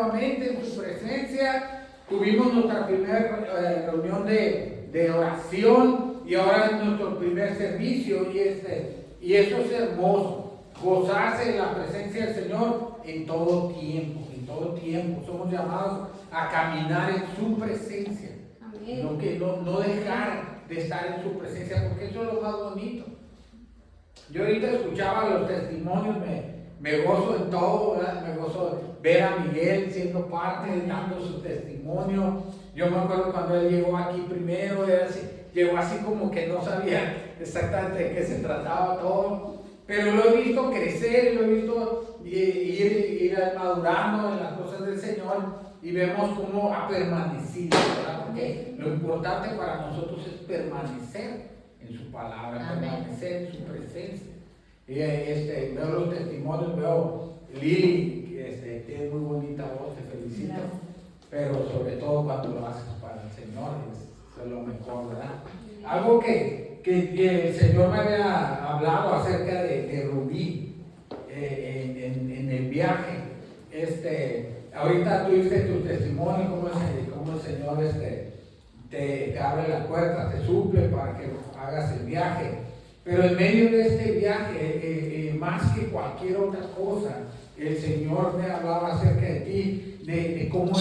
nuevamente en su presencia. Tuvimos nuestra primera reunión de oración y ahora es nuestro primer servicio y eso es hermoso, gozarse de la presencia del Señor en todo tiempo, en todo tiempo. Somos llamados a caminar en su presencia. Amén. No dejar de estar en su presencia, porque eso es lo más bonito. Yo ahorita escuchaba los testimonios, me gozo en todo, ¿verdad? Me gozo ver a Miguel siendo parte, dando su testimonio. Yo me acuerdo cuando él llegó aquí primero, llegó así como que no sabía exactamente de qué se trataba todo, pero lo he visto crecer, lo he visto ir madurando en las cosas del Señor y vemos cómo ha permanecido, ¿verdad? Porque lo importante para nosotros es permanecer en su palabra, permanecer en su presencia. Veo los testimonios, veo Lili, que tiene muy bonita voz, te felicito, pero sobre todo cuando lo haces para el Señor, eso es lo mejor, ¿verdad? Algo que el Señor me había hablado acerca de Rubí en el viaje. Ahorita tuviste tu testimonio, cómo el Señor te abre la puerta, te suple para que hagas el viaje. Pero en medio de este viaje, más que cualquier otra cosa, el Señor me hablaba acerca de ti, de cómo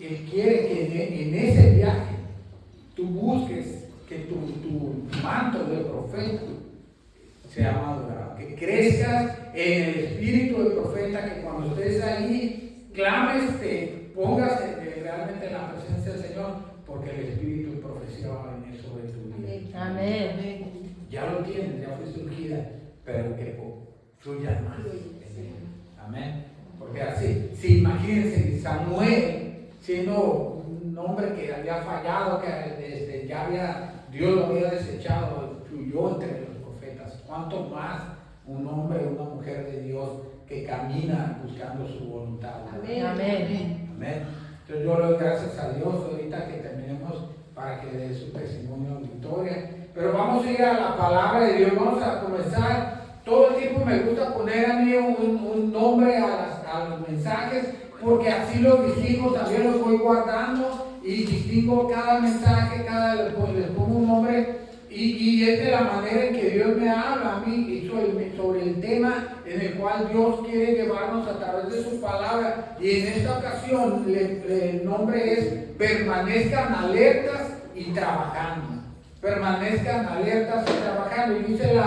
Él quiere que en ese viaje tú busques que tu manto de profeta sea madurado, que crezcas en el espíritu de profeta, que cuando estés ahí, clames, te pongas realmente en la presencia del Señor, porque el espíritu de profecía va a venir sobre tu vida. Amén. Ya lo tienes, ya fuiste ungida, pero que fluya más. Amén. Porque así, si imagínense, Samuel, siendo un hombre que había fallado, que Dios lo había desechado, fluyó entre los profetas. ¿Cuánto más un hombre o una mujer de Dios que camina buscando su voluntad? Amén. Amén. Amén. Entonces yo le doy gracias a Dios ahorita que terminemos para que dé su testimonio de victoria. Pero vamos a ir a la palabra de Dios, vamos a comenzar. Todo el tiempo me gusta poner a mí un nombre a los mensajes, porque así los distingo, también los voy guardando y distingo cada mensaje, les pongo un nombre y es de la manera en que Dios me habla a mí sobre el tema en el cual Dios quiere llevarnos a través de su palabra. Y en esta ocasión el nombre es permanezcan alertas y trabajando. Permanezcan alertas y trabajando. Y dice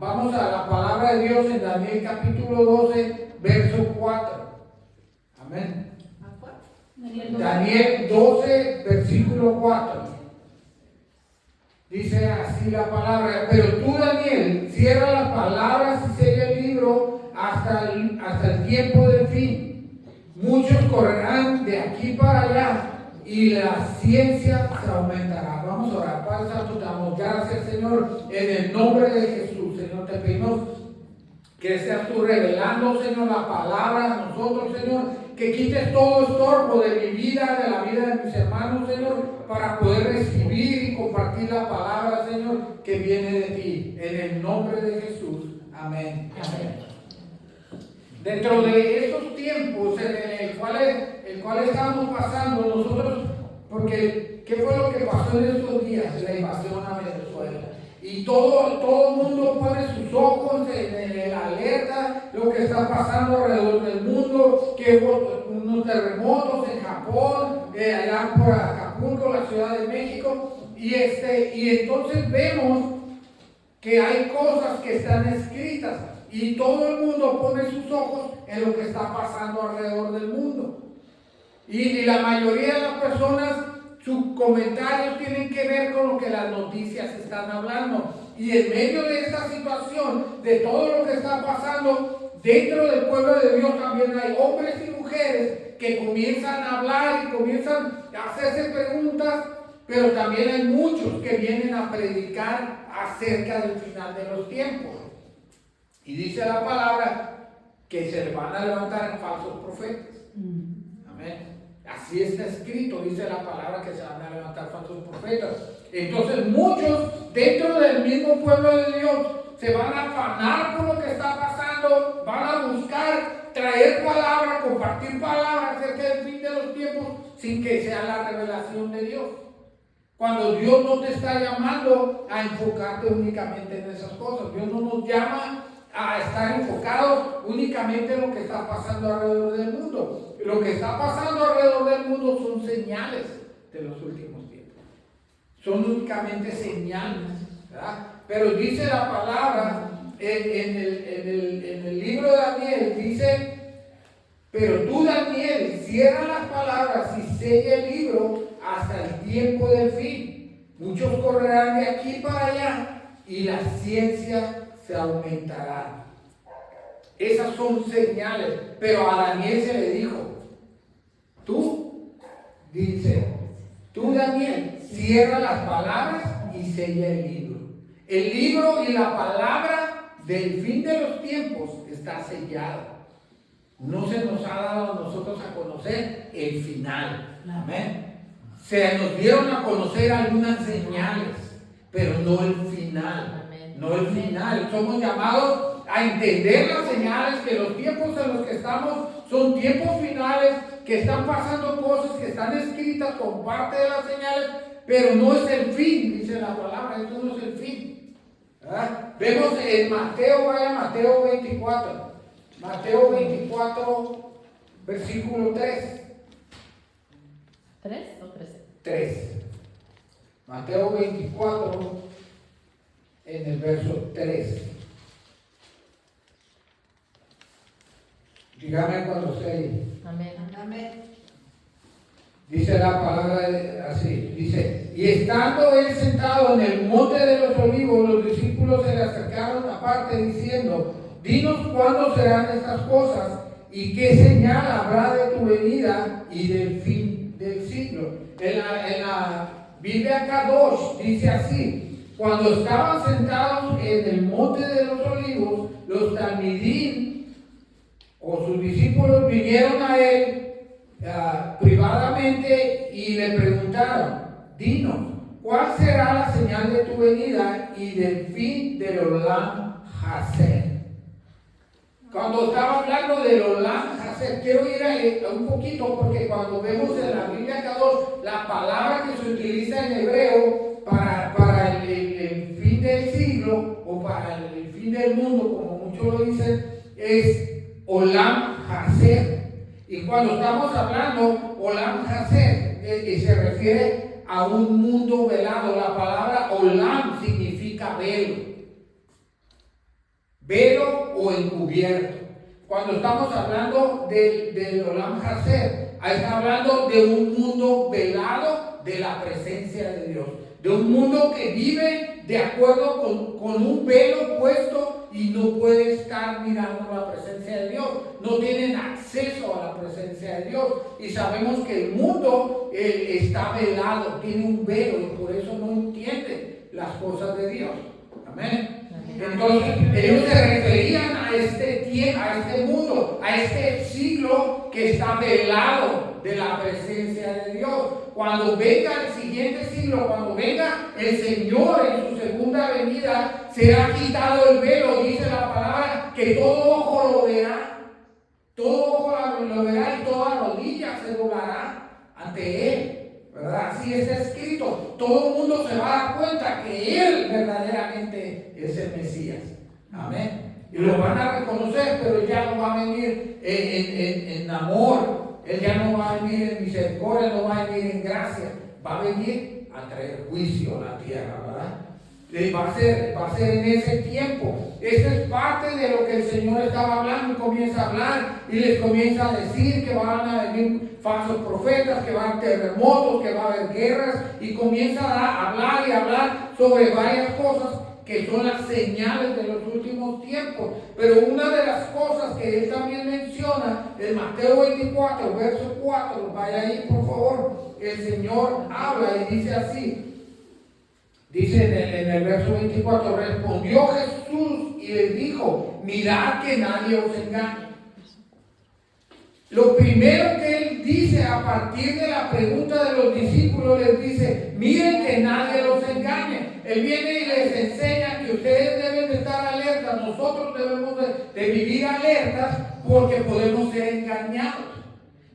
vamos a la palabra de Dios en Daniel capítulo 12, verso 4. Amén. Daniel 12, versículo 4. Dice así la palabra: pero tú, Daniel, cierra las palabras y sella el libro hasta el tiempo del fin. Muchos correrán de aquí para allá y la ciencia se aumentará. Vamos a orar. Padre Santo, te damos gracias, Señor, en el nombre de Jesús. Señor, te pedimos que seas tú revelando, Señor, la palabra a nosotros, Señor, que quites todo estorbo de mi vida, de la vida de mis hermanos, Señor, para poder recibir y compartir la palabra, Señor, que viene de ti, en el nombre de Jesús. Amén. Amén. Dentro de estos tiempos en el cual estamos pasando nosotros, porque ¿qué fue lo que pasó en estos días? La invasión a Venezuela. Y todo el mundo pone sus ojos en la alerta, lo que está pasando alrededor del mundo, que hubo unos terremotos en Japón, allá por Acapulco, la Ciudad de México, y entonces vemos que hay cosas que están escritas y todo el mundo pone sus ojos en lo que está pasando alrededor del mundo. Y la mayoría de las personas, sus comentarios tienen que ver con lo que las noticias están hablando. Y en medio de esta situación, de todo lo que está pasando, dentro del pueblo de Dios también hay hombres y mujeres que comienzan a hablar y comienzan a hacerse preguntas, pero también hay muchos que vienen a predicar acerca del final de los tiempos. Y dice la palabra que se van a levantar falsos profetas. Amén. Así está escrito, dice la palabra, que se van a levantar falsos profetas. Entonces muchos dentro del mismo pueblo de Dios se van a afanar con lo que está pasando, van a buscar traer palabra, compartir palabra acerca del fin de los tiempos sin que sea la revelación de Dios. Cuando Dios no te está llamando a enfocarte únicamente en esas cosas, Dios no nos llama a estar enfocados únicamente en lo que está pasando alrededor del mundo. Lo que está pasando alrededor del mundo son señales de los últimos tiempos. Son únicamente señales, ¿verdad? Pero dice la palabra en el libro de Daniel, dice: pero tú, Daniel, cierra las palabras y sella el libro hasta el tiempo del fin. Muchos correrán de aquí para allá y la ciencia se aumentará. Esas son señales. Pero a Daniel se le dijo: tú, dice, tú, Daniel, cierra las palabras y sella el libro. El libro y la palabra del fin de los tiempos está sellado. No se nos ha dado a nosotros a conocer el final. Amén. Se nos dieron a conocer algunas señales, pero no el final. No el final. Somos llamados a entender las señales, que los tiempos en los que estamos son tiempos finales, que están pasando cosas que están escritas con parte de las señales, pero no es el fin, dice la palabra. Esto no es el fin, ¿verdad? Vemos en Mateo, vaya, Mateo 24. Mateo 24, versículo 3. ¿3 o 13? 3. Mateo 24, en el verso 3. Dígame cuando esté ahí. Amén. Amén. Dice la palabra así, dice: y estando él sentado en el monte de los olivos, los discípulos se le acercaron aparte diciendo: dinos cuándo serán estas cosas y qué señal habrá de tu venida y del fin del siglo. En la Biblia Kadosh dice así: cuando estaban sentados en el monte de los olivos, los talmidim o sus discípulos vinieron a él privadamente y le preguntaron: dinos, ¿cuál será la señal de tu venida y del fin del Olam Haser? Cuando estaba hablando del Olam Haser, quiero ir a un poquito, porque cuando vemos en la Biblia Kadosh, la palabra que se utiliza en hebreo para el fin del siglo o para el fin del mundo, como muchos lo dicen, es Olam Haser. Y cuando estamos hablando Olam Haser, se refiere a un mundo velado. La palabra Olam significa velo. Velo o encubierto. Cuando estamos hablando del Olam Haser, ahí está hablando de un mundo velado de la presencia de Dios. De un mundo que vive de acuerdo con un velo puesto y no puede estar mirando la presencia de Dios. No tienen acceso a la presencia de Dios. Y sabemos que el mundo está velado, tiene un velo y por eso no entiende las cosas de Dios. Amén. Entonces, ellos se referían a este tiempo, a este mundo, a este siglo que está velado de la presencia de Dios. Cuando venga el siguiente siglo, cuando venga el Señor en su segunda venida, será quitado el velo, dice la palabra, que todo ojo lo verá. Todo ojo lo verá y toda rodilla se doblará ante Él. ¿Verdad? Así está escrito. Todo el mundo se va a dar cuenta que Él verdaderamente es el Mesías. Amén. Y lo van a reconocer, pero ya no va a venir en amor. Él ya no va a venir en misericordia, no va a venir en gracia. Va a venir a traer juicio a la tierra, ¿verdad? Va a ser en ese tiempo. Esta es parte de lo que el Señor estaba hablando y comienza a hablar y les comienza a decir que van a venir falsos profetas, que va a haber terremotos, que va a haber guerras, y comienza a hablar y hablar sobre varias cosas que son las señales de los últimos tiempos. Pero una de las cosas que él también menciona en Mateo 24, verso 4, vaya ahí por favor, el Señor habla y dice así. Dice en el verso 24: respondió Jesús y les dijo: mirad que nadie os engañe. Lo primero que él dice a partir de la pregunta de los discípulos, les dice: miren que nadie los engañe. Él viene y les enseña que ustedes deben de estar de vivir alertas porque podemos ser engañados.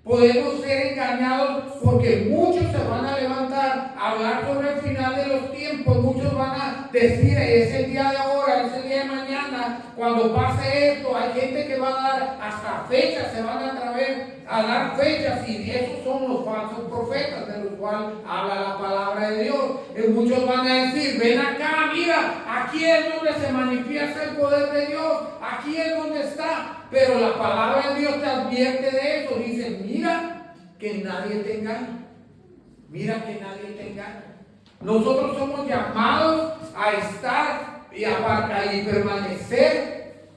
Podemos ser engañados porque muchos se van a levantar a hablar sobre el final de los tiempos. Muchos van a decir, es el día de ahora, es el día de mañana, cuando pase esto. Hay gente que va a dar hasta fechas, se van a atrever a dar fechas, y esos son los falsos profetas de los cuales habla la palabra de Dios. Y muchos van a decir, ven acá, mira, aquí es donde se manifiesta el poder de Dios, aquí es donde está. Pero la palabra de Dios te advierte de eso. Dice, mira que nadie te engañe. Mira que nadie te engañe. Nosotros somos llamados a estar y permanecer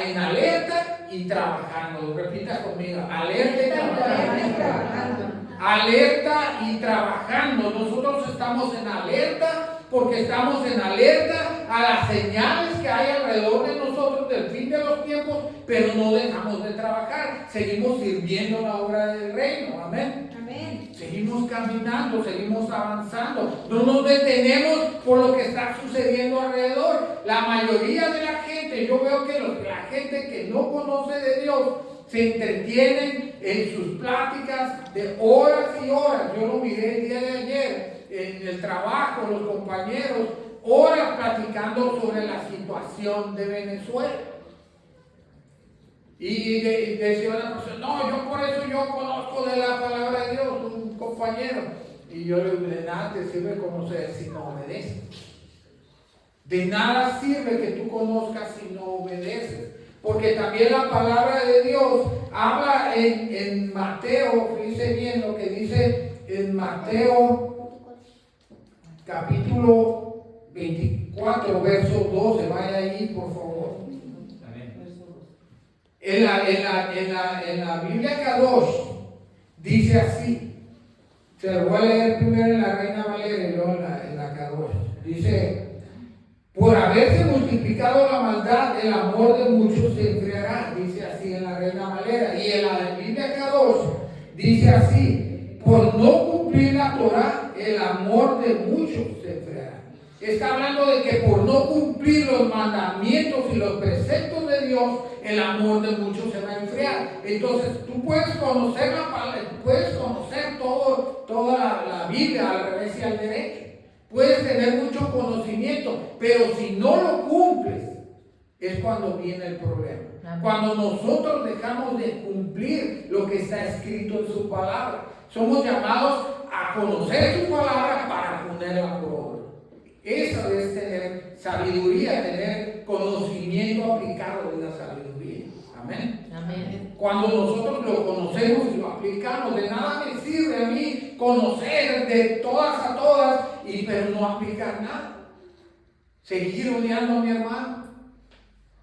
en alerta y trabajando. Repita conmigo, alerta y trabajando. Alerta y trabajando. Nosotros estamos en alerta porque estamos en alerta a las señales que hay alrededor de nosotros del fin de los tiempos, pero no dejamos de trabajar. Seguimos sirviendo la obra del reino. Amén. Amén. Seguimos caminando, seguimos avanzando. No nos detenemos por lo que está sucediendo alrededor. La mayoría de la gente, yo veo que la gente que no conoce de Dios se entretienen en sus pláticas de horas y horas. Yo lo miré el día de ayer en el trabajo, los compañeros, horas platicando sobre la situación de Venezuela. Y decía una persona, no, yo por eso yo conozco de la palabra de Dios, un compañero. Y yo le digo, de nada te sirve conocer si no obedeces. De nada sirve que tú conozcas si no obedeces. Porque también la palabra de Dios habla en Mateo, fíjese bien lo que dice en Mateo capítulo 24, verso 12, vaya ahí por favor. En la Biblia Kadosh dice así, se lo voy a leer primero en la Reina Valera y luego en la Kadosh. Dice, por haberse multiplicado la maldad, el amor de muchos se enfriará, dice así en la Reina Valera. Y en la Biblia Kadosh dice así, por no cumplir la Torah, el amor de muchos se enfriará. Está hablando de que por no cumplir los mandamientos y los preceptos de Dios, el amor de muchos se va a enfriar. Entonces tú puedes conocer toda la Biblia al revés y al derecho. Puedes tener mucho conocimiento, pero si no lo cumples, es cuando viene el problema. Amén. Cuando nosotros dejamos de cumplir lo que está escrito en su palabra. Somos llamados a conocer su palabra para ponerla por obra. Eso es tener sabiduría, tener conocimiento aplicado de la sabiduría. Amén. Amén. Cuando nosotros lo conocemos y lo aplicamos, de nada me sirve a mí conocer de todas a todas, pero no aplicar nada. Seguir odiando a mi hermano,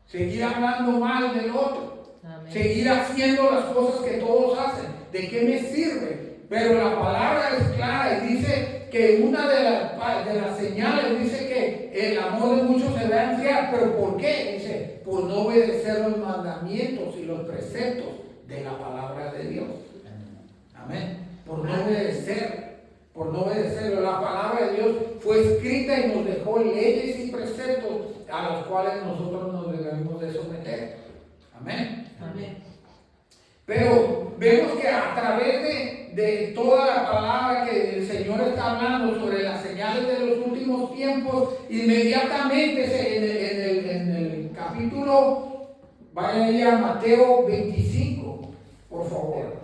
seguir hablando mal del otro, amén, seguir haciendo las cosas que todos hacen. ¿De qué me sirve? Pero la palabra es clara y dice que una de las señales dice que el amor de muchos se va a enfriar. ¿Pero por qué? Dice, por no obedecer los mandamientos y los preceptos de la palabra de Dios. Amén. Por no obedecerlo. La palabra de Dios fue escrita y nos dejó leyes y preceptos a los cuales nosotros nos debemos de someter. Amén. Amén. Pero vemos que a través de toda la palabra que el Señor está hablando sobre las señales de los últimos tiempos, inmediatamente en el capítulo, vaya ahí a Mateo 25, por favor.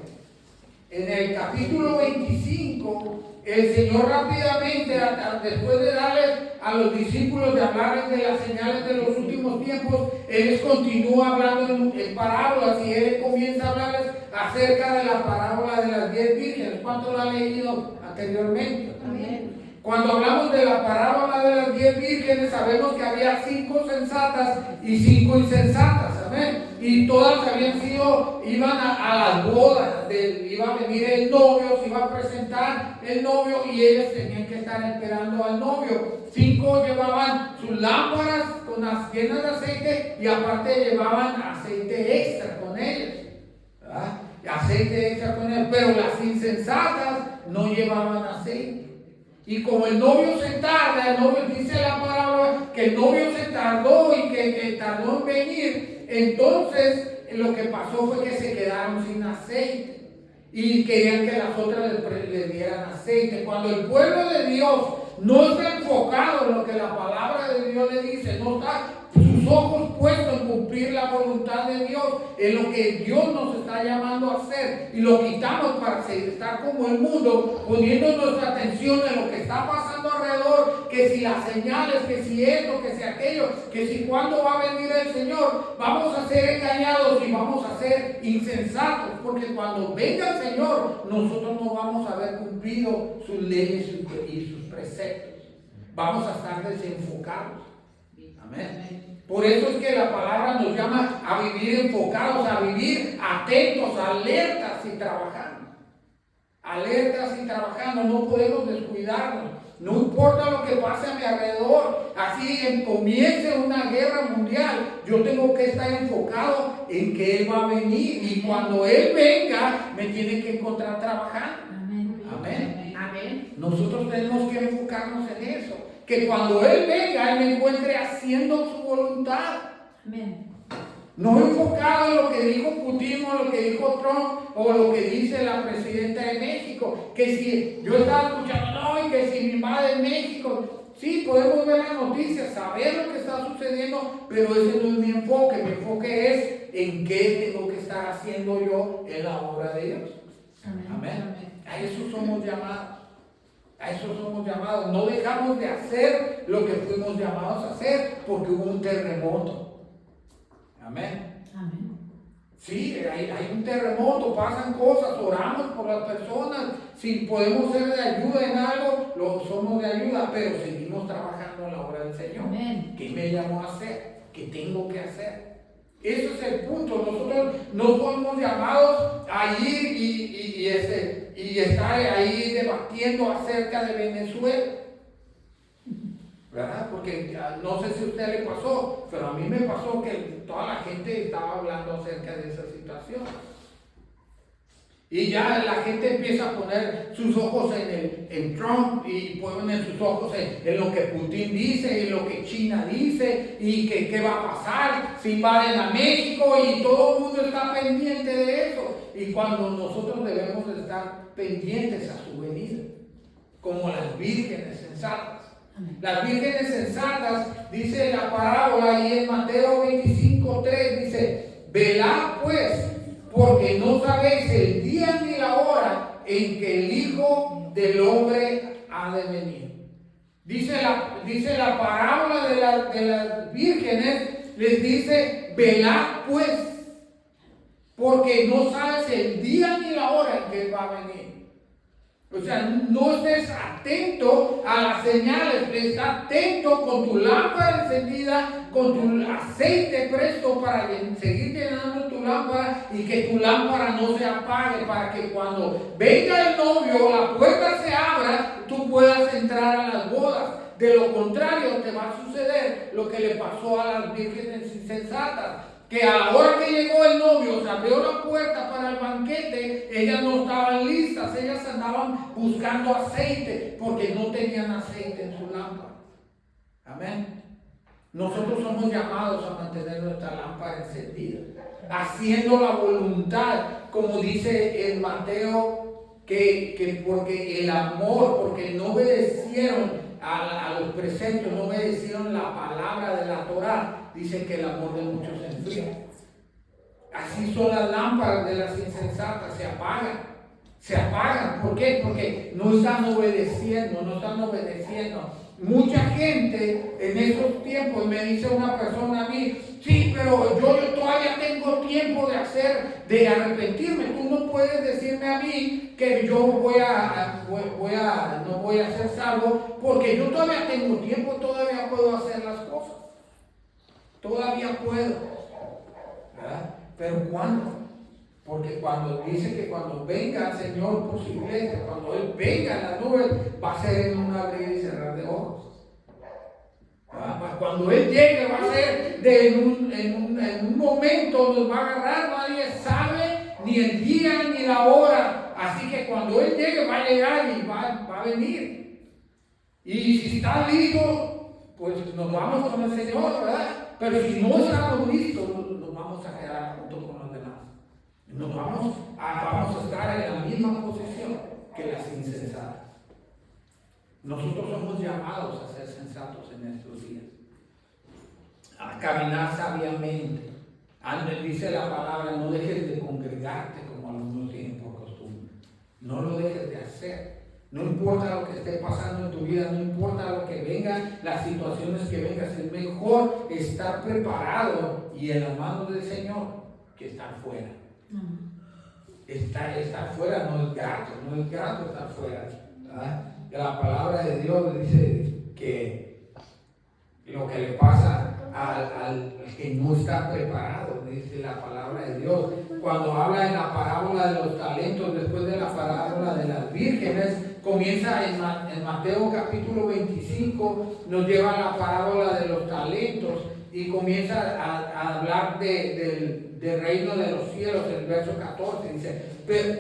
En el capítulo 25, el Señor rápidamente, después de darles a los discípulos de hablarles de las señales de los últimos tiempos, Él les continúa hablando en parábolas y Él comienza a hablarles acerca de la parábola de las 10 vírgenes. ¿Cuánto lo han leído anteriormente? Amén. Cuando hablamos de la parábola de las 10 vírgenes, sabemos que había 5 sensatas y 5 insensatas. Amén. Y todas iban a las bodas, iba a venir el novio, se iba a presentar el novio y ellas tenían que estar esperando al novio. 5 llevaban sus lámparas con las llenas de aceite y aparte llevaban aceite extra con ellas. ¿Verdad? Aceite extra con ellas, pero las insensatas no llevaban aceite. Y como el novio se tarda, dice la palabra que el novio se tardó y que tardó en venir, Entonces, lo que pasó fue que se quedaron sin aceite y querían que las otras les dieran aceite. Cuando el pueblo de Dios no está enfocado en lo que la palabra de Dios le dice, no está sus ojos puestos en cumplir la voluntad de Dios, en lo que Dios nos está llamando a hacer, y lo quitamos para estar como el mundo, poniendo nuestra atención en lo que está pasando alrededor, que si las señales, que si esto, que si aquello, que si cuándo va a venir el Señor, vamos a ser engañados y vamos a ser insensatos, porque cuando venga el Señor, nosotros no vamos a haber cumplido sus leyes y sus preceptos. Vamos a estar desenfocados. Amén. Por eso es que la palabra nos llama a vivir enfocados, a vivir atentos, alertas y trabajando. Alertas y trabajando, no podemos descuidarnos. No importa lo que pase a mi alrededor, así comience una guerra mundial, yo tengo que estar enfocado en que Él va a venir, y cuando Él venga, me tiene que encontrar trabajando. Amén. Amén. Amén. Nosotros tenemos que enfocarnos en eso, que cuando Él venga, Él me encuentre haciendo su voluntad. Amén. No enfocado en lo que dijo Putin o lo que dijo Trump o lo que dice la presidenta de México, que si yo estaba escuchando, no, y que si mi madre en México, sí, podemos ver las noticias, saber lo que está sucediendo, pero ese no es mi enfoque es en qué tengo que estar haciendo yo en la obra de Dios. Amén. Amén. A eso somos llamados. A eso somos llamados. No dejamos de hacer lo que fuimos llamados a hacer porque hubo un terremoto. Amén. Amén. Sí, hay un terremoto, pasan cosas, oramos por las personas. Si podemos ser de ayuda en algo, lo somos de ayuda, pero seguimos trabajando en la obra del Señor. Amén. ¿Qué me llamó a hacer? ¿Qué tengo que hacer? Eso es el punto. Nosotros no somos llamados a ir y estar ahí debatiendo acerca de Venezuela, ¿verdad? Porque no sé si a usted le pasó, pero a mí me pasó que toda la gente estaba hablando acerca de esa situación. Y ya la gente empieza a poner sus ojos en Trump y ponen sus ojos en lo que Putin dice, en lo que China dice, y que qué va a pasar si invaden a México, y todo el mundo está pendiente de eso. Y cuando nosotros debemos de estar pendientes a su venida, como las vírgenes sensatas. Las vírgenes sensatas, dice la parábola ahí en Mateo 25:3, dice: velad pues, porque no sabéis el día ni la hora en que el Hijo del Hombre ha de venir. Dice la parábola de las vírgenes, les dice: velad pues, porque no sabes el día ni la hora en que Él va a venir. O sea, no estés atento a las señales, está atento con tu lámpara encendida, con tu aceite presto para seguir llenando tu lámpara, y que tu lámpara no se apague, para que cuando venga el novio, la puerta se abra, tú puedas entrar a las bodas. De lo contrario, te va a suceder lo que le pasó a las vírgenes insensatas, que a la hora que llegó el novio, se abrió la puerta para el banquete, ellas no estaban listas, ellas andaban buscando aceite, porque no tenían aceite en su lámpara. Amén. Nosotros somos llamados a mantener nuestra lámpara encendida, haciendo la voluntad, como dice en Mateo, que porque el amor, porque no obedecieron a los preceptos, no obedecieron la palabra de la Torá, dice que el amor de muchos se enfría. Así son las lámparas de las insensatas, se apagan. ¿Por qué? Porque no están obedeciendo. Mucha gente en estos tiempos, me dice una persona a mí: sí, pero yo todavía tengo tiempo de arrepentirme. Tú no puedes decirme a mí que yo no voy a ser salvo, porque yo todavía tengo tiempo, todavía puedo hacer las cosas. Todavía puedo, ¿verdad? Pero ¿cuándo? Porque cuando dice que cuando venga el Señor por su iglesia, cuando Él venga en las nubes, va a ser en un abrir y cerrar de ojos. Cuando Él llegue, va a ser en un momento, nos va a agarrar, nadie sabe ni el día ni la hora. Así que cuando Él llegue, va a llegar y va a venir. Y si está listo, pues nos vamos con el Señor, ¿verdad? Pero si no estamos listos, nos nos vamos a quedar junto con los demás. Vamos a estar en la misma posición que las insensatas. Nosotros somos llamados a ser sensatos en estos días, a caminar sabiamente. Antes dice la palabra, no dejes de congregarte como algunos tienen por costumbre. No lo dejes de hacer. No importa lo que esté pasando en tu vida, no importa lo que venga, las situaciones que vengan, es mejor estar preparado y en las manos del Señor que estar fuera. Estar fuera no es grato estar fuera. ¿Verdad? La palabra de Dios dice que lo que le pasa al que no está preparado, dice la palabra de Dios. Cuando habla en la parábola de los talentos, después de la parábola de las vírgenes, comienza en Mateo capítulo 25, nos lleva a la parábola de los talentos y comienza a hablar del reino de los cielos, el verso 14, dice,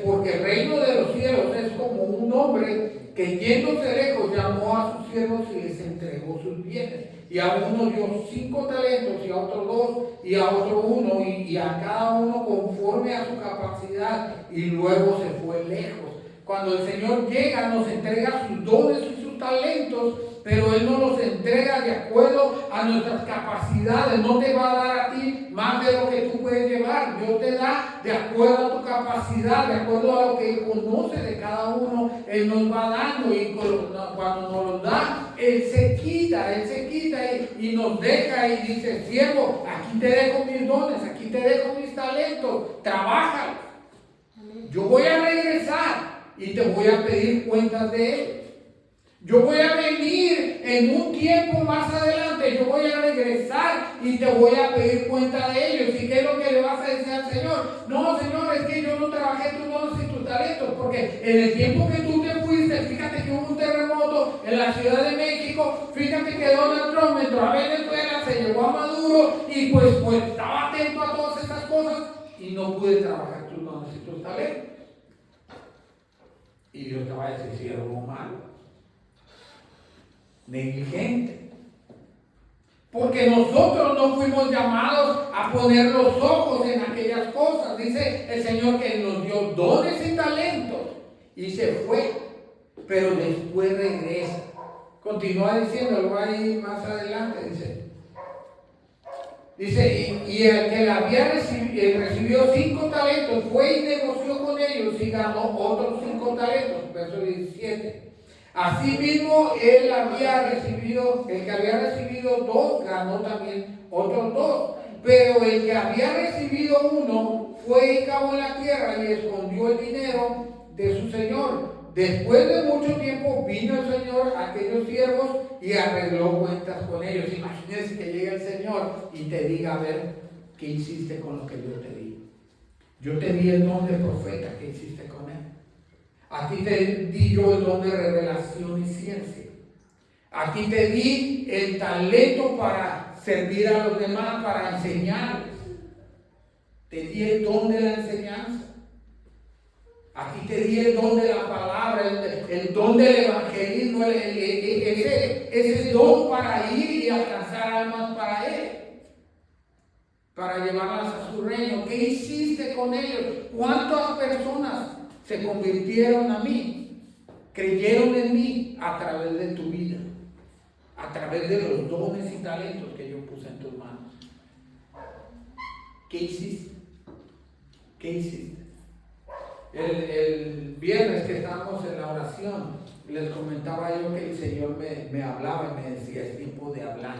porque el reino de los cielos es como un hombre que yéndose lejos llamó a sus siervos y les entregó sus bienes. Y a uno dio 5 talentos, y a otro 2, y a otro 1, y a cada uno conforme a su capacidad, y luego se fue lejos. Cuando el Señor llega, nos entrega sus dones y sus talentos, pero Él no los entrega de acuerdo a nuestras capacidades. No te va a dar a ti más de lo que tú puedes llevar. Dios te da de acuerdo a tu capacidad, de acuerdo a lo que Él conoce de cada uno. Él nos va dando, y cuando nos lo da, Él se quita y nos deja y dice, siervo, aquí te dejo mis dones, aquí te dejo mis talentos, trabájalos. Yo voy a regresar y te voy a pedir cuentas de ellos. Yo voy a venir en un tiempo más adelante, yo voy a regresar y te voy a pedir cuenta de ellos. ¿Y qué es lo que le vas a decir al Señor? No, Señor, es que yo no trabajé tus dones y tus talentos, porque en el tiempo que tú te fuiste, fíjate que hubo un terremoto en la Ciudad de México, fíjate que Donald Trump entró a Venezuela, se llevó a Maduro y pues estaba atento a todas esas cosas y no pude trabajar tus dones y tus talentos. Y Dios te va a decir, siervo malo, negligente. Porque nosotros no fuimos llamados a poner los ojos en aquellas cosas. Dice el Señor que nos dio dones y talentos y se fue, pero después regresa. Continúa diciendo, lo va a ir más adelante, dice, y el que la había recibido 5 talentos fue y negoció con ellos y ganó otros 5 talentos, verso 17. Asimismo, el que había recibido 2, ganó también otros 2. Pero el que había recibido 1 fue y cavó en la tierra y escondió el dinero de su señor. Después de mucho tiempo vino el Señor a aquellos siervos y arregló cuentas con ellos. Imagínense que llega el Señor y te diga, a ver, ¿qué hiciste con lo que yo te di? Yo te di el don de profeta, ¿qué hiciste con él? A ti te di yo el don de revelación y ciencia. A ti te di el talento para servir a los demás, para enseñarles. Te di el don de la enseñanza. A ti te di el don de la palabra, el don del evangelismo, ese don para ir y alcanzar almas para Él, para llevarlas a su reino. ¿Qué hiciste con ellos? ¿Cuántas personas se convirtieron a mí, creyeron en mí a través de tu vida, a través de los dones y talentos que yo puse en tus manos? ¿Qué hiciste? ¿Qué hiciste? El viernes que estábamos en la oración, les comentaba yo que el Señor me hablaba y me decía, es tiempo de hablar.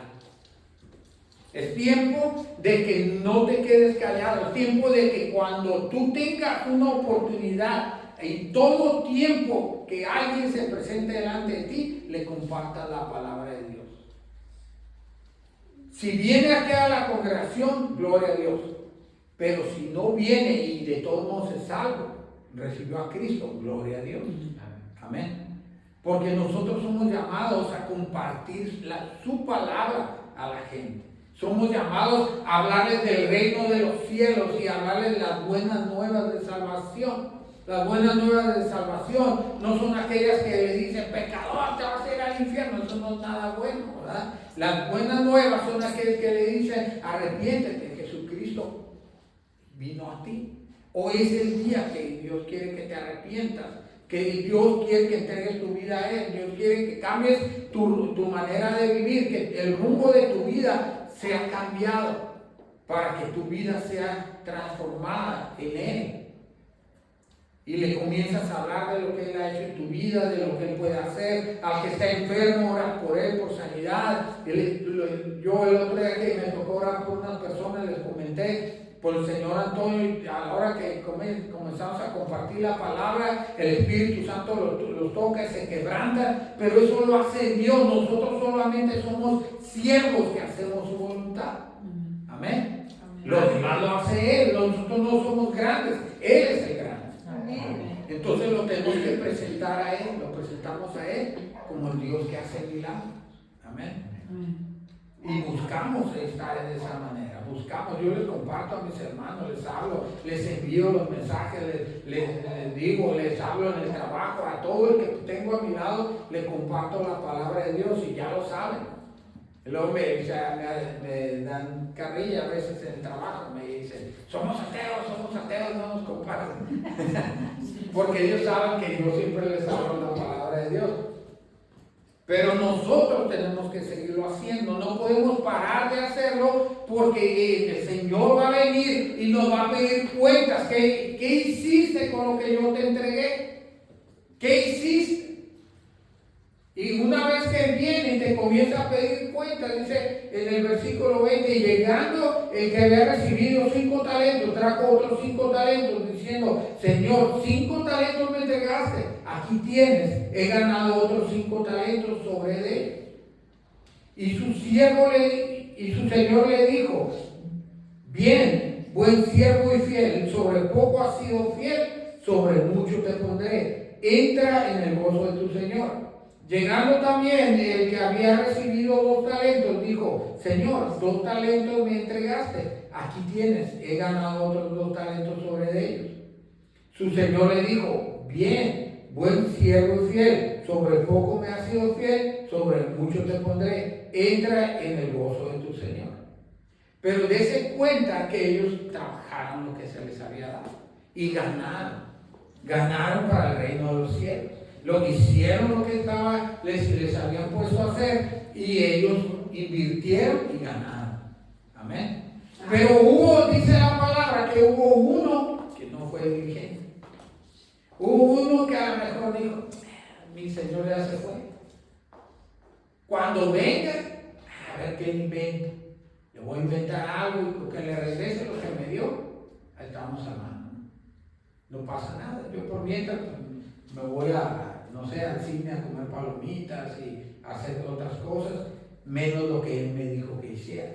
Es tiempo de que no te quedes callado. Es tiempo de que cuando tú tengas una oportunidad, en todo tiempo que alguien se presente delante de ti, le compartas la palabra de Dios. Si viene aquí a la congregación, gloria a Dios. Pero si no viene y de todos modos es salvo, recibió a Cristo, gloria a Dios. Amén. Porque nosotros somos llamados a compartir su palabra a la gente. Somos llamados a hablarles del reino de los cielos y hablarles las buenas nuevas de salvación. Las buenas nuevas de salvación no son aquellas que le dicen, pecador, te vas a ir al infierno. Eso no es nada bueno, ¿verdad? Las buenas nuevas son aquellas que le dicen, arrepiéntete, Jesucristo vino a ti. Hoy es el día que Dios quiere que te arrepientas, que Dios quiere que entregues tu vida a Él, Dios quiere que cambies tu manera de vivir, que el rumbo de tu vida sea cambiado para que tu vida sea transformada en Él. Y le comienzas a hablar de lo que Él ha hecho en tu vida, de lo que Él puede hacer. Al que está enfermo, oras por él, por sanidad. Yo el otro día que me tocó orar por unas personas, les comenté por el Señor Antonio, y a la hora que comenzamos a compartir la palabra, el Espíritu Santo los toca y se quebranta, pero eso lo hace Dios. Nosotros solamente somos siervos que hacemos su voluntad. Amén. Lo demás lo hace Él. Nosotros no somos grandes, Él es el grande. Entonces lo tenemos que presentar a Él, lo presentamos a Él como el Dios que hace milagros. Amén. Y buscamos estar de esa manera, buscamos. Yo les comparto a mis hermanos, les hablo, les envío los mensajes, les digo, les hablo en el trabajo, a todo el que tengo a mi lado, les comparto la palabra de Dios y ya lo saben. Luego me dan carrilla a veces en el trabajo, me dicen, somos ateos, no nos comparten. Porque ellos saben que yo siempre les hablo la palabra de Dios. Pero nosotros tenemos que seguirlo haciendo, no podemos parar de hacerlo porque el Señor va a venir y nos va a pedir cuentas. ¿Qué hiciste con lo que yo te entregué? ¿Qué hiciste? Y una vez que viene y te comienza a pedir cuentas, dice en el versículo 20, llegando el que había recibido 5 talentos, trajo otros 5 talentos, diciendo, Señor, 5 talentos me entregaste, aquí tienes, he ganado otros 5 talentos sobre él. Y su señor le dijo, bien, buen siervo y fiel, sobre poco has sido fiel, sobre mucho te pondré, entra en el gozo de tu Señor. Llegando también el que había recibido 2 talentos, dijo, Señor, 2 talentos me entregaste, aquí tienes, he ganado otros 2 talentos sobre ellos. Su Señor le dijo, bien, buen siervo y fiel, sobre poco me has sido fiel, sobre mucho te pondré, entra en el gozo de tu Señor. Pero dése cuenta que ellos trabajaron lo que se les había dado y ganaron para el reino de los cielos. Lo hicieron lo que les habían puesto a hacer y ellos invirtieron y ganaron. Amén. Pero dice la palabra que hubo uno que no fue diligente. Hubo uno que a lo mejor dijo, mi Señor ya se fue. Cuando venga, a ver qué invento. Le voy a inventar algo y que le regrese lo que me dio. Ahí estamos hablando. No pasa nada. Yo por mientras me voy al cine a comer palomitas y hacer otras cosas, menos lo que Él me dijo que hiciera.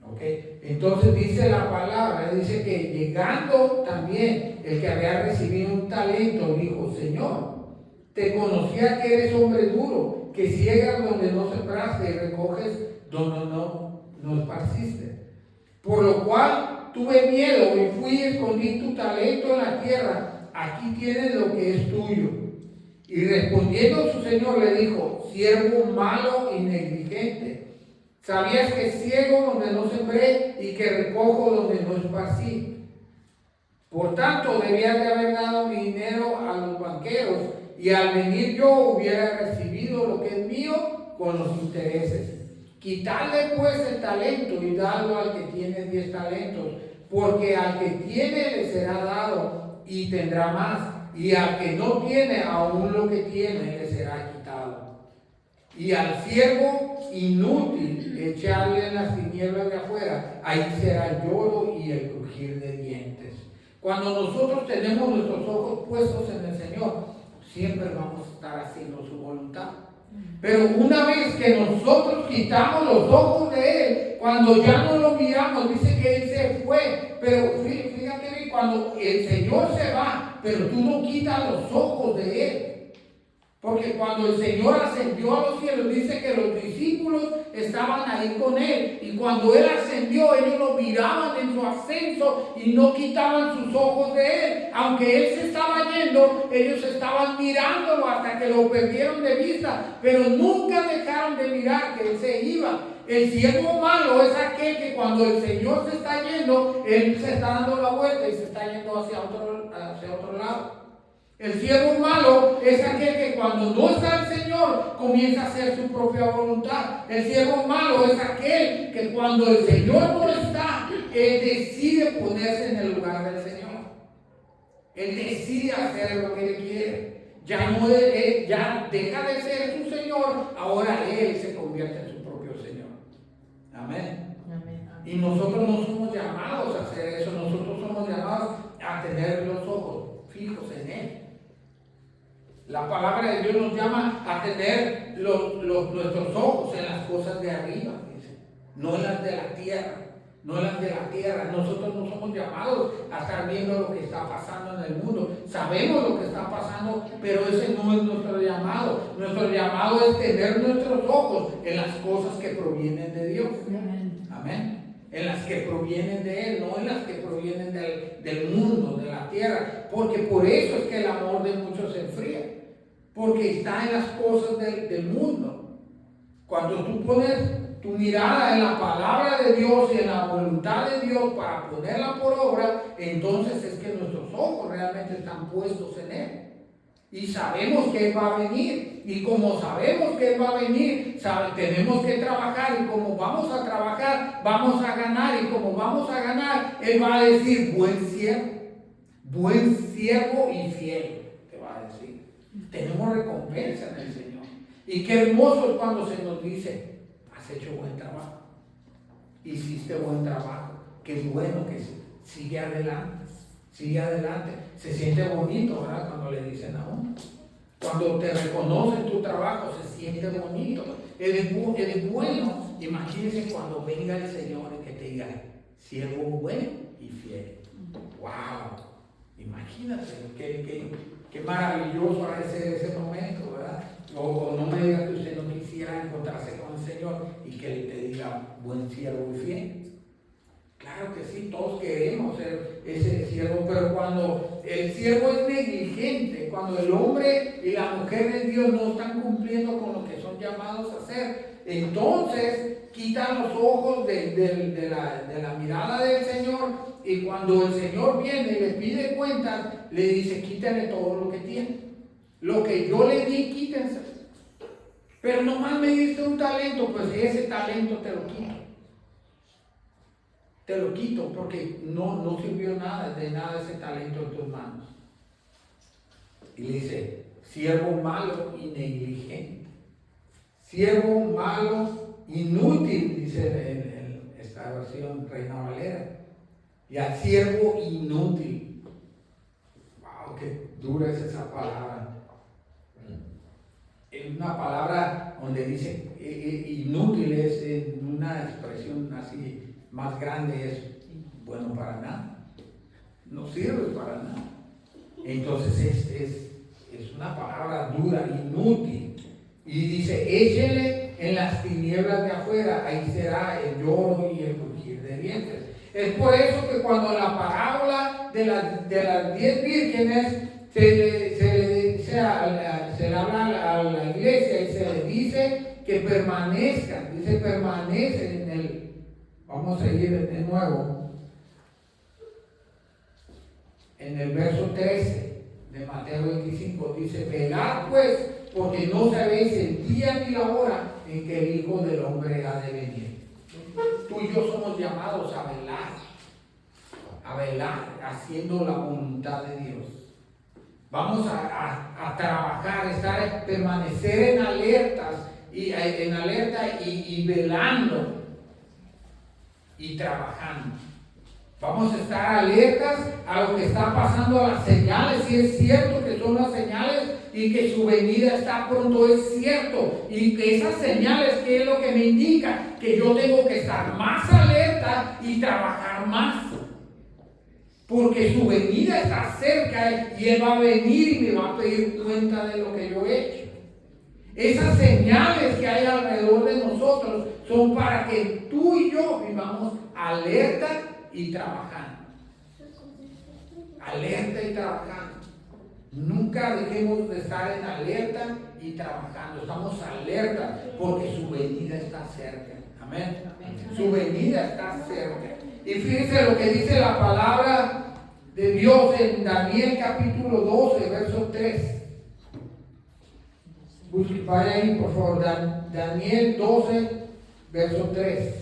¿Ok? Entonces dice la palabra, dice que llegando también el que había recibido un talento, dijo, Señor, te conocía que eres hombre duro, que ciegas donde no sembraste y recoges donde no esparciste. Por lo cual tuve miedo y fui y escondí tu talento en la tierra. Aquí tienes lo que es tuyo. Y respondiendo su señor le dijo, siervo malo y negligente, sabías que ciego donde no sembré y que recojo donde no esparcí. Por tanto, debías de haber dado mi dinero a los banqueros y al venir yo hubiera recibido lo que es mío con los intereses. Quitarle pues el talento y darlo al que tiene 10 talentos, porque al que tiene le será dado y tendrá más. Y al que no tiene, aún lo que tiene le será quitado. Y al siervo inútil, echarle en las tinieblas de afuera, ahí será el lloro y el crujir de dientes. Cuando nosotros tenemos nuestros ojos puestos en el Señor, siempre vamos a estar haciendo su voluntad. Pero una vez que nosotros quitamos los ojos de Él, cuando ya no lo miramos, dice que Él se fue. Pero fíjate bien, cuando el Señor se va, pero tú no quitas los ojos de Él. Porque cuando el Señor ascendió a los cielos, dice que los discípulos estaban ahí con Él. Y cuando Él ascendió, ellos lo miraban en su ascenso y no quitaban sus ojos de Él. Aunque Él se estaba yendo, ellos estaban mirándolo hasta que lo perdieron de vista. Pero nunca dejaron de mirar que Él se iba. El siervo malo es aquel que cuando el Señor se está yendo, Él se está dando la vuelta y se está yendo hacia otro lado. El siervo malo es aquel que cuando no está el Señor comienza a hacer su propia voluntad. El siervo malo es aquel que cuando el Señor no está, él decide ponerse en el lugar del Señor. Él decide hacer lo que él quiere. Ya deja de ser su Señor, ahora él se convierte en su propio Señor. Amén. Amén. Y nosotros no somos llamados a hacer eso, nosotros somos llamados a tener los ojos fijos en Él. La palabra de Dios nos llama a tener nuestros ojos en las cosas de arriba, dice, no en las de la tierra, no en las de la tierra. Nosotros no somos llamados a estar viendo lo que está pasando en el mundo. Sabemos lo que está pasando, pero ese no es nuestro llamado. Nuestro llamado es tener nuestros ojos en las cosas que provienen de Dios. Amén. En las que provienen de Él, no en las que provienen del mundo, de la tierra. Porque por eso es que el amor de muchos se enfría. Porque está en las cosas del mundo. Cuando tú pones tu mirada en la palabra de Dios y en la voluntad de Dios para ponerla por obra, entonces es que nuestros ojos realmente están puestos en Él. Y sabemos que Él va a venir. Y como sabemos que Él va a venir, tenemos que trabajar. Y como vamos a trabajar, vamos a ganar. Y como vamos a ganar, Él va a decir, buen siervo y fiel. Te va a decir. Tenemos recompensa en el Señor. Y qué hermoso es cuando se nos dice, has hecho buen trabajo. Hiciste buen trabajo. Qué bueno que sigue adelante. Sigue adelante. Se siente bonito, ¿verdad? Cuando le dicen a uno. Cuando te reconocen tu trabajo, se siente bonito. Eres bueno. Imagínense cuando venga el Señor y que te diga, siervo bueno y fiel. ¡Wow! Imagínate qué maravilloso ha de ser ese momento, ¿verdad? O no me diga que usted no quisiera encontrarse con el Señor y que Él te diga, buen siervo y fiel. Claro que sí, todos queremos ser ese siervo, pero cuando el siervo es negligente, cuando el hombre y la mujer de Dios no están cumpliendo con lo que son llamados a hacer, entonces quitan los ojos de la mirada del Señor, y cuando el Señor viene y le pide cuentas, le dice, quítale todo lo que tiene. Lo que yo le di, quítense. Pero nomás me diste un talento, pues ese talento te lo quito. Te lo quito porque no sirvió de nada ese talento en tus manos. Y le dice, siervo malo y negligente. Siervo malo, inútil, dice en esta versión Reina Valera. Y al siervo inútil. Wow, qué dura es esa palabra. Es una palabra donde dice inútil, es una expresión así más grande, es bueno para nada, no sirve para nada. Entonces es una palabra dura, inútil. Y dice, échele en las tinieblas de afuera, ahí será el lloro y el crujir de dientes. Es por eso que cuando en la parábola de las 10 vírgenes se le habla a la iglesia y se le dice que permanezcan, dice permanecen en el. Vamos a ir de nuevo en el verso 13 de Mateo 25, dice, velad pues, porque no sabéis el día ni la hora en que el Hijo del Hombre ha de venir. Tú y yo somos llamados a velar, haciendo la voluntad de Dios. Vamos a trabajar, permanecer en alerta y velando y trabajando. Vamos a estar alertas a lo que está pasando, a las señales, si es cierto que son las señales y que su venida está pronto, es cierto, y que esas señales, ¿qué es lo que me indica? Que yo tengo que estar más alerta y trabajar más, porque su venida está cerca y Él va a venir y me va a pedir cuenta de lo que yo he hecho. Esas señales que hay alrededor de nosotros son para que tú y yo vivamos alerta y trabajando. Alerta y trabajando. Nunca dejemos de estar en alerta y trabajando. Estamos alerta porque su venida está cerca. Amén. Su venida está cerca. Y fíjense lo que dice la palabra de Dios en Daniel capítulo 12, verso 3. Vaya ahí, por favor. Daniel 12, verso 3.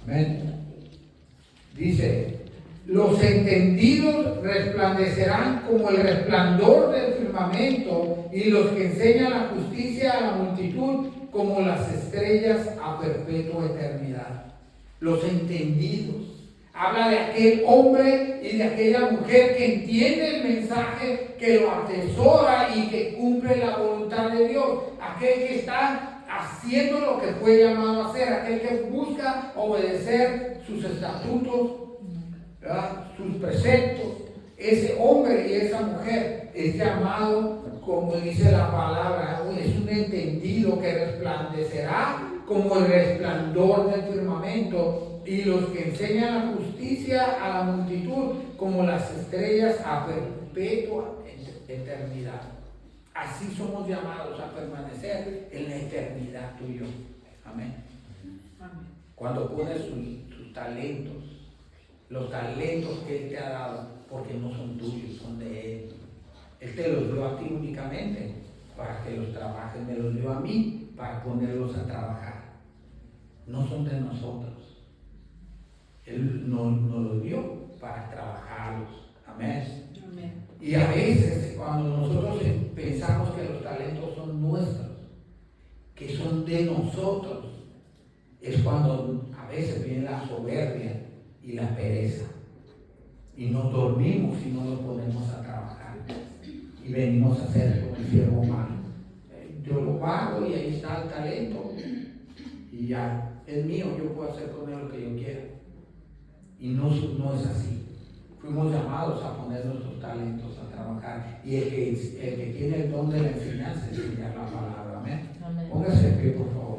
Amén. Dice: los entendidos resplandecerán como el resplandor del firmamento, y los que enseñan la justicia a la multitud como las estrellas a perpetua eternidad. Los entendidos. Habla de aquel hombre y de aquella mujer que entiende el mensaje, que lo atesora y que cumple la voluntad de Dios. Aquel que está haciendo lo que fue llamado a hacer, aquel que busca obedecer sus estatutos, ¿verdad?, sus preceptos. Ese hombre y esa mujer es llamado, como dice la palabra, es un entendido que resplandecerá como el resplandor del firmamento, y los que enseñan la justicia a la multitud como las estrellas a perpetua eternidad. Así somos llamados a permanecer en la eternidad tú y yo. Amén. Cuando pones sus talentos, los talentos que Él te ha dado, porque no son tuyos, son de Él. Él te los dio a ti únicamente para que los trabajes. Me los dio a mí para ponerlos a trabajar. No son de nosotros. Él nos los dio para trabajarlos. Amén. Amén. Y a veces cuando nosotros pensamos que los talentos son nuestros, que son de nosotros, es cuando a veces viene la soberbia y la pereza. Y nos dormimos y no nos ponemos a trabajar. Y venimos a hacer como el siervo malo. Yo lo hago y ahí está el talento. Y ya, es mío, yo puedo hacer con él lo que yo quiera. Y no es así. Fuimos llamados a poner nuestros talentos a trabajar. Y el que tiene el don de la enseñanza, enseñar la palabra. Amén. Amén. Póngase de pie, por favor.